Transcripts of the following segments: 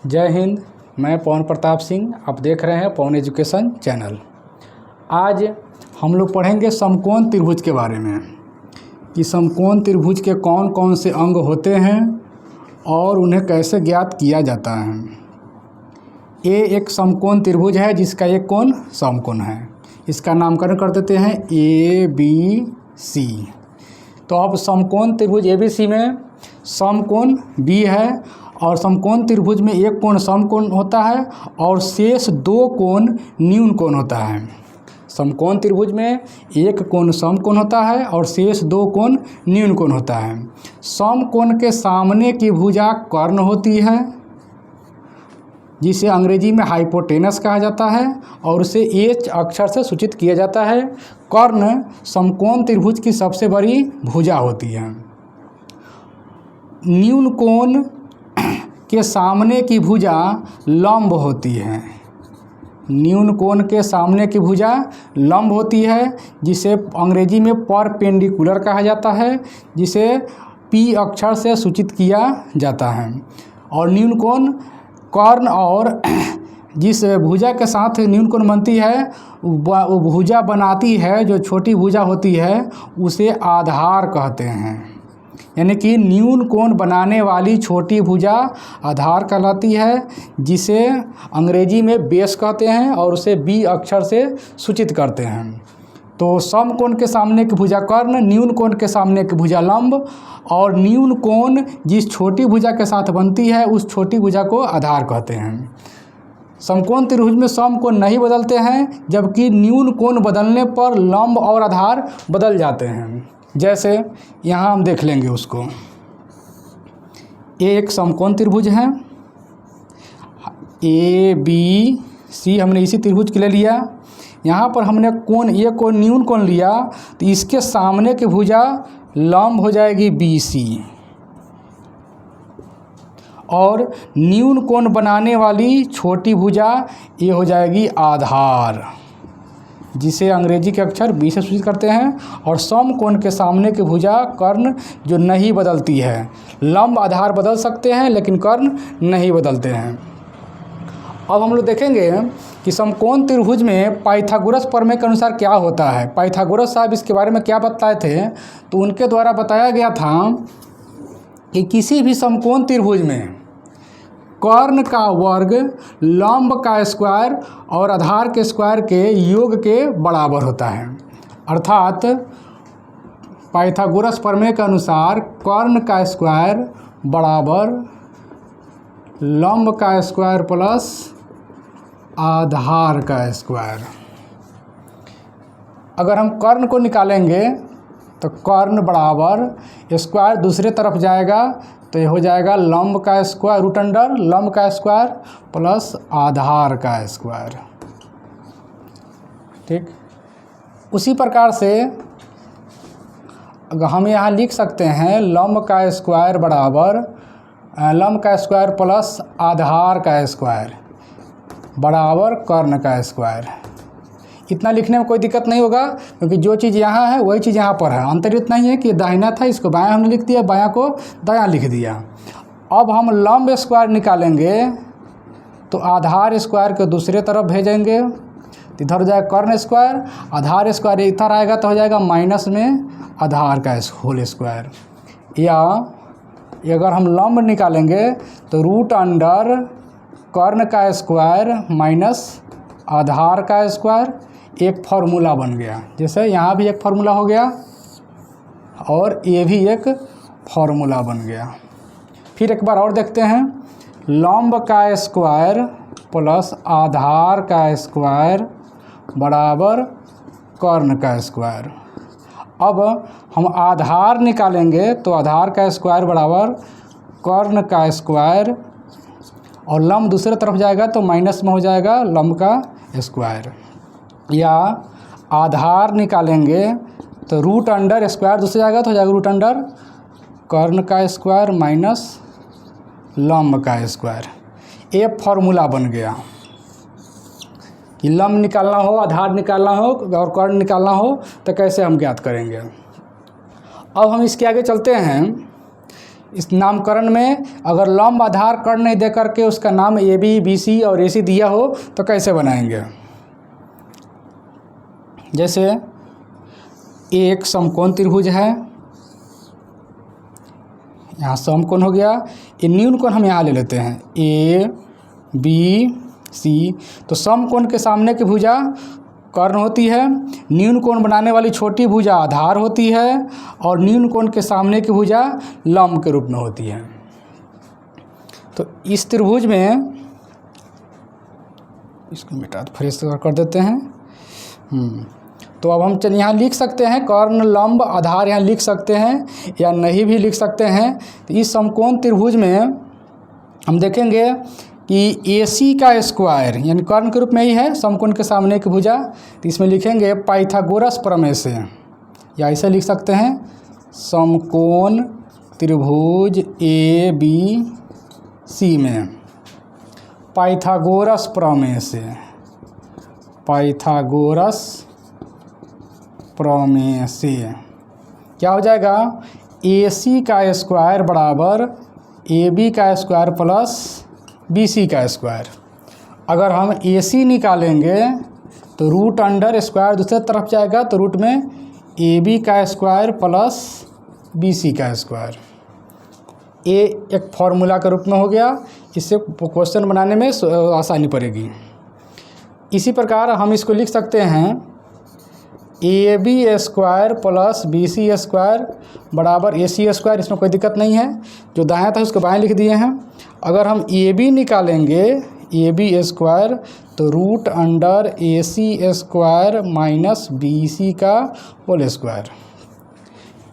जय हिंद। मैं पवन प्रताप सिंह, आप देख रहे हैं पवन एजुकेशन चैनल। आज हम लोग पढ़ेंगे समकोण त्रिभुज के बारे में कि समकोण त्रिभुज के कौन कौन से अंग होते हैं और उन्हें कैसे ज्ञात किया जाता है। ये एक समकोण त्रिभुज है जिसका एक कोण समकोण है। इसका नामकरण कर देते हैं ABC। तो अब समकोण त्रिभुज ABC में समकोण B है और समकोण त्रिभुज में एक कोण समकोण होता है और शेष दो कोण न्यून कोण होता है। समकोण त्रिभुज में एक कोण समकोण होता है और शेष दो कोण न्यून कोण होता है। समकोण के सामने की भुजा कर्ण होती है जिसे अंग्रेजी में हाइपोटेनस कहा जाता है और उसे H अक्षर से सूचित किया जाता है। कर्ण समकोण त्रिभुज की सबसे बड़ी भुजा होती है। न्यून कोण के सामने की भुजा लंब होती है। न्यून कोण के सामने की भुजा लंब होती है जिसे अंग्रेजी में परपेंडिकुलर कहा जाता है, जिसे P अक्षर से सूचित किया जाता है। और न्यून कोण कर्ण और जिस भुजा के साथ न्यून कोण बनती है वो भुजा बनाती है, जो छोटी भुजा होती है उसे आधार कहते हैं। यानी कि न्यून कोण बनाने वाली छोटी भुजा आधार कहलाती है, जिसे अंग्रेजी में बेस कहते हैं और उसे B अक्षर से सूचित करते हैं। तो समकोण के सामने की भुजा कर्ण, न्यून कोण के सामने की भुजा लंब और न्यून कोण जिस छोटी भुजा के साथ बनती है उस छोटी भुजा को आधार कहते हैं। समकोण त्रिभुज में समकोण नहीं बदलते हैं, जबकि न्यून कोण बदलने पर लंब और आधार बदल जाते हैं। जैसे यहाँ हम देख लेंगे उसको। एक समकोण त्रिभुज है ABC, हमने इसी त्रिभुज के लिए लिया। यहाँ पर हमने कोण A को न्यून कोण लिया तो इसके सामने की भुजा लंब हो जाएगी BC और न्यून कोण बनाने वाली छोटी भुजा ये हो जाएगी आधार, जिसे अंग्रेजी के अक्षर B से सूचित करते हैं। और समकोण के सामने की भुजा कर्ण जो नहीं बदलती है। लंब आधार बदल सकते हैं लेकिन कर्ण नहीं बदलते हैं। अब हम लोग देखेंगे कि समकोण त्रिभुज में पाइथागोरस प्रमेय के अनुसार क्या होता है। पाइथागोरस साहब इसके बारे में क्या बताए थे, तो उनके द्वारा बताया गया था कि किसी भी समकोण त्रिभुज में कर्ण का वर्ग लंब का स्क्वायर और आधार के स्क्वायर के योग के बराबर होता है। अर्थात पाइथागोरस प्रमेय के अनुसार कर्ण का स्क्वायर बराबर लंब का स्क्वायर प्लस आधार का स्क्वायर। अगर हम कर्ण को निकालेंगे तो कर्ण बराबर स्क्वायर दूसरे तरफ जाएगा तो ये हो जाएगा लंब का स्क्वायर रूट अंडर लंब का स्क्वायर प्लस आधार का स्क्वायर। ठीक, उसी प्रकार से हम यहाँ लिख सकते हैं लंब का स्क्वायर बराबर लंब का स्क्वायर प्लस आधार का स्क्वायर बराबर कर्ण का स्क्वायर। इतना लिखने में कोई दिक्कत नहीं होगा क्योंकि जो चीज़ यहाँ है वही चीज़ यहाँ पर है। अंतर इतना ही है कि दाहिना था इसको बायां हमने लिख दिया, बायां को दायां लिख दिया। अब हम लंब स्क्वायर निकालेंगे तो आधार स्क्वायर को दूसरे तरफ भेजेंगे तो इधर हो जाएगा कर्ण स्क्वायर, आधार स्क्वायर इधर आएगा तो हो जाएगा माइनस में आधार का होल स्क्वायर। या अगर हम लंब निकालेंगे तो रूट अंडर कर्ण का स्क्वायर माइनस आधार का स्क्वायर, एक फार्मूला बन गया। जैसे यहाँ भी एक फार्मूला हो गया और ये भी एक फार्मूला बन गया। फिर एक बार और देखते हैं, लंब का स्क्वायर प्लस आधार का स्क्वायर बराबर कर्ण का स्क्वायर। अब हम आधार निकालेंगे तो आधार का स्क्वायर बराबर कर्ण का स्क्वायर और लंब दूसरे तरफ जाएगा तो माइनस में हो जाएगा लंब का स्क्वायर। या आधार निकालेंगे तो रूट अंडर स्क्वायर दूसरे जाएगा तो हो जाएगा रूट अंडर कर्ण का स्क्वायर माइनस लंब का स्क्वायर। ये फार्मूला बन गया कि लंब निकालना हो, आधार निकालना हो और कर्ण निकालना हो तो कैसे हम ज्ञात करेंगे। अब हम इसके आगे चलते हैं इस नामकरण में अगर लंब आधार कर्ण नहीं दे करके उसका नाम ए बी बी सी और ए सी दिया हो तो कैसे बनाएंगे? जैसे एक समकोण त्रिभुज है, यहाँ समकोण हो गया, ये न्यून कोण हम यहाँ ले लेते हैं ए बी सी। तो समकोण के सामने की भुजा कर्ण होती है, न्यून कोण बनाने वाली छोटी भुजा आधार होती है और न्यून कोण के सामने की भुजा लंब के रूप में होती है। तो इस त्रिभुज में इसको मिटा फ्रेश कर देते हैं। तो अब हम यहाँ लिख सकते हैं कर्ण लंब आधार, यहाँ लिख सकते हैं या नहीं भी लिख सकते हैं। तो इस समकोण त्रिभुज में हम देखेंगे कि ए सी का स्क्वायर यानी कर्ण के रूप में ही है समकोण के सामने की भुजा, तो इसमें लिखेंगे पाइथागोरस प्रमेय से, या ऐसे लिख सकते हैं समकोण त्रिभुज ए बी सी में पाइथागोरस प्रमेय से, पाइथागोरस प्रमेय से क्या हो जाएगा, ए सी का स्क्वायर बराबर ए बी का स्क्वायर प्लस बी सी का स्क्वायर। अगर हम ए सी निकालेंगे तो रूट अंडर स्क्वायर दूसरे तरफ जाएगा, तो रूट में ए बी का स्क्वायर प्लस बी सी का स्क्वायर। ए एक फॉर्मूला के रूप में हो गया, इससे क्वेश्चन बनाने में आसानी पड़ेगी। इसी प्रकार हम इसको लिख सकते हैं A B square plus B C square बराबर ए सी स्क्वायर। इसमें कोई दिक्कत नहीं है, जो दाएं था उसको बाएं लिख दिए हैं। अगर हम ए बी निकालेंगे ए बी स्क्वायर तो रूट अंडर ए सी स्क्वायर माइनस बी सी का होल स्क्वायर,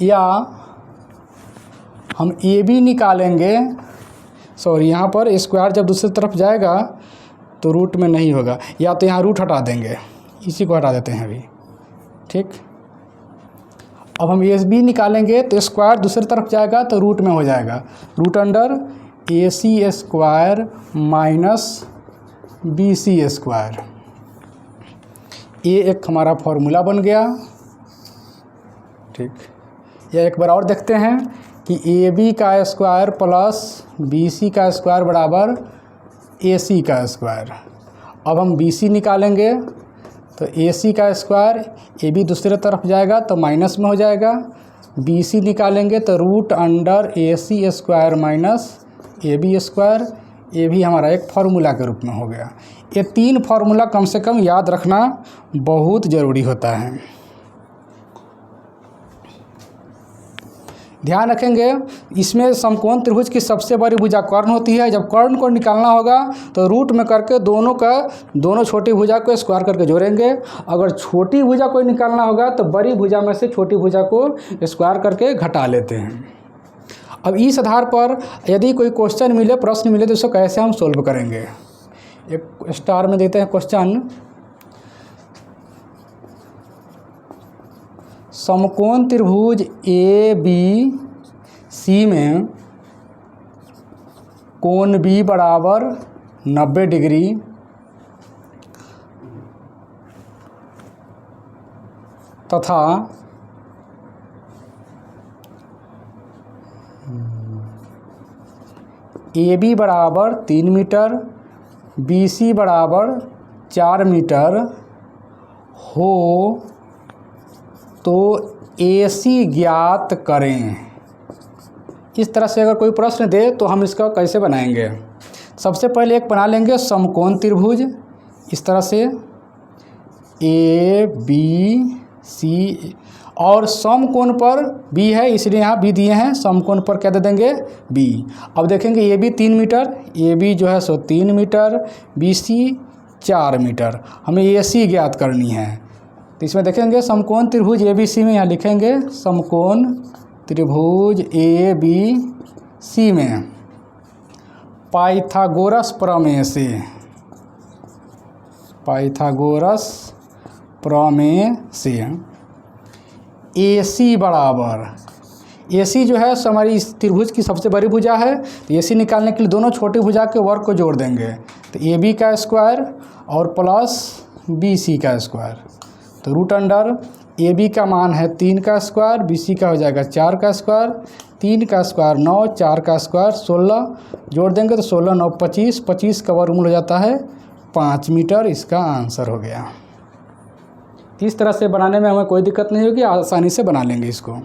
या हम ए बी निकालेंगे, सॉरी यहाँ पर स्क्वायर जब दूसरी तरफ जाएगा तो रूट में नहीं होगा, या तो यहाँ रूट हटा देंगे, इसी को हटा देते हैं अभी, ठीक। अब हम ए बी निकालेंगे तो स्क्वायर दूसरी तरफ जाएगा तो रूट में हो जाएगा, रूट अंडर ए सी स्क्वायर माइनस बी सी स्क्वायर। ये एक हमारा फॉर्मूला बन गया, ठीक। या एक बार और देखते हैं कि ए बी का स्क्वायर प्लस बी सी का स्क्वायर बराबर ए सी का स्क्वायर। अब हम बी सी निकालेंगे तो ए सी का स्क्वायर, ए बी दूसरे तरफ जाएगा तो माइनस में हो जाएगा, बी सी निकालेंगे तो root under A C square minus A B square. ये भी हमारा एक फार्मूला के रूप में हो गया। ये तीन फार्मूला कम से कम याद रखना बहुत ज़रूरी होता है। ध्यान रखेंगे, इसमें समकोण त्रिभुज की सबसे बड़ी भुजा कर्ण होती है। जब कर्ण को निकालना होगा तो रूट में करके दोनों छोटी भुजा को स्क्वायर करके जोड़ेंगे। अगर छोटी भुजा को निकालना होगा तो बड़ी भुजा में से छोटी भुजा को स्क्वायर करके घटा लेते हैं। अब इस आधार पर यदि कोई क्वेश्चन मिले, प्रश्न मिले, तो उसको कैसे हम सोल्व करेंगे। एक स्टार में देते हैं क्वेश्चन, समकोण त्रिभुज ए बी सी में कोण बी बराबर 90 डिग्री तथा ए बी बराबर 3 मीटर, बी सी बराबर 4 मीटर हो तो ए सी ज्ञात करें। इस तरह से अगर कोई प्रश्न दे तो हम इसका कैसे बनाएंगे। सबसे पहले एक बना लेंगे समकोण त्रिभुज, इस तरह से ए बी सी, और समकोण पर बी है इसलिए यहाँ बी दिए हैं, समकोण पर क्या दे देंगे बी। अब देखेंगे A B 3 meter, A B जो है सो 3 मीटर, बी सी 4 मीटर, हमें ए सी ज्ञात करनी है। तो इसमें देखेंगे समकोण त्रिभुज ए बी सी में यहाँ लिखेंगे समकोण त्रिभुज ए बी सी में पाइथागोरस प्रमेय से, पाइथागोरस प्रमेय से ए सी बराबर, ए सी जो है सो हमारी इस त्रिभुज की सबसे बड़ी भुजा है, तो ए सी निकालने के लिए दोनों छोटी भुजा के वर्ग को जोड़ देंगे, तो ए बी का स्क्वायर और प्लस बी सी का स्क्वायर। तो रूट अंडर ए बी का मान है 3 का स्क्वायर, बी सी का हो जाएगा 4 का स्क्वायर, 3 का स्क्वायर 9, 4 का स्क्वायर 16, जोड़ देंगे तो 16 9 25, 25 का वर्गमूल हो जाता है 5 मीटर। इसका आंसर हो गया। इस तरह से बनाने में हमें कोई दिक्कत नहीं होगी, आसानी से बना लेंगे इसको।